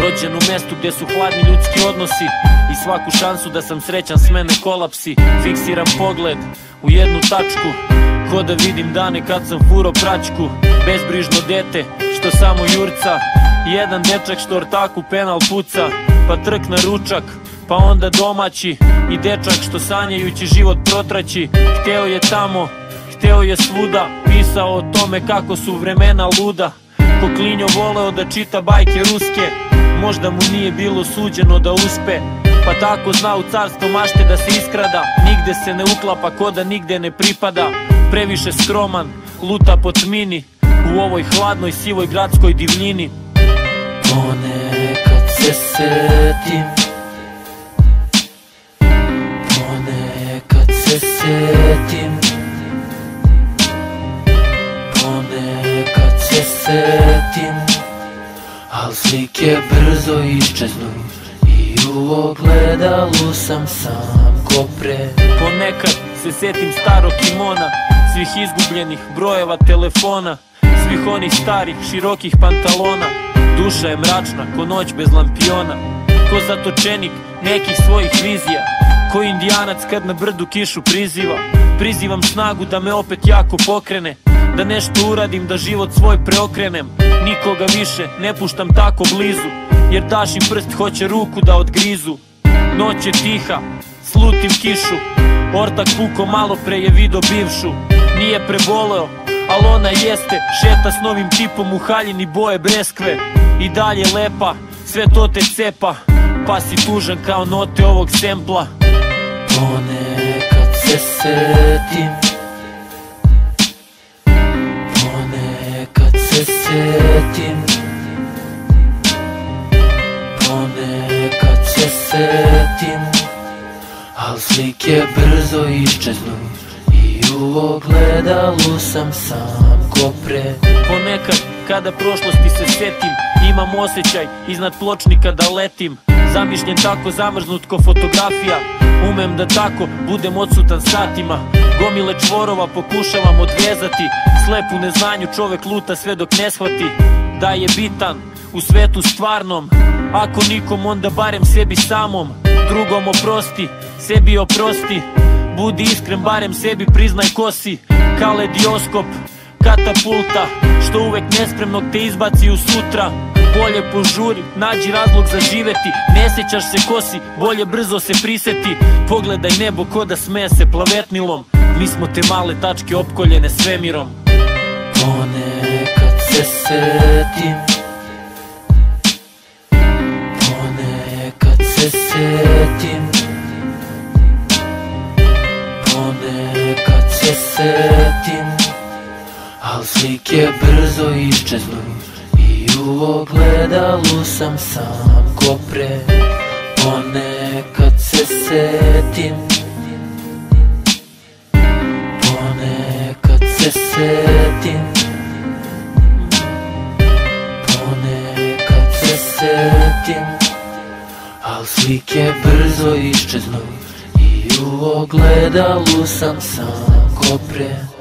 Rođen u mestu gde su hladni ljudski odnosi i svaku šansu da sam srećan s mene kolapsi. Fiksiram pogled u jednu tačku, ko da vidim dane kad sam furo praćku. Bezbrižno dete što samo jurca, jedan dečak što ortaku penal puca, pa trk na ručak, pa onda domaći. I dečak što sanjajući život protraći. Hteo je tamo, hteo je svuda, pisao o tome kako su vremena luda. Ko klinjo voleo da čita bajke ruske, možda mu nije bilo suđeno da uspe, pa tako zna u carstvo mašte da se iskrada. Nigde se ne uklapa, ko da nigde ne pripada. Previše skroman, luta po tmini, u ovoj hladnoj sivoj gradskoj divljini. Ponekad se setim, ponekad se setim, ponekad se setim, al slike brzo iščeznu i u ogledalu sam sam ko pre. Ponekad se setim starog kimona, svih izgubljenih brojeva telefona, svih onih starih širokih pantalona. Duša je mračna ko noć bez lampiona, ko zatočenik nekih svojih vizija, ko indijanac kad na brdu kišu priziva. Prizivam snagu da me opet jako pokrene, da nešto uradim, da život svoj preokrenem. Nikoga više ne puštam tako blizu, jer dašim prst hoće ruku da odgrizu. Noć je tiha, slutim kišu, ortak puko malo pre je video bivšu. Nije preboleo, al ona jeste, šeta s novim tipom u haljini boje breskve. I dalje lepa, sve to te cepa, pa si tužan kao note ovog sempla. Ponekad se setim, ponekad se setim, ponekad se setim, al slike brzo iščeznu i u ogledalu sam sam ko pre. Ponekad kada prošlosti se setim, imam osjećaj iznad pločnika da letim. Zamišljen tako zamrznut ko fotografija, umem da tako budem odsutan satima. Gomile čvorova pokušavam odvezati, slep u neznanju čovek luta sve dok ne shvati da je bitan u svetu stvarnom. Ako nikom, onda barem sebi samom. Drugom oprosti, sebi oprosti, budi iskren, barem sebi priznaj ko si. Kaledioskop, katapulta, što uvek nespremnog te izbaci u sutra. Bolje požuri, nađi razlog za živeti, ne sjećaš se ko si, bolje brzo se priseti. Pogledaj nebo ko da smeje se plavetnilom, mi smo te male tačke opkoljene svemirom. Ponekad se setim, ponekad se setim, ponekad se setim, al slike brzo iščeznu i u ogledalu sam sam ko pre. Ponekad se setim, ponekad se setim, ponekad se setim, al slike brzo iščeznu i u ogledalu sam sam ko pre.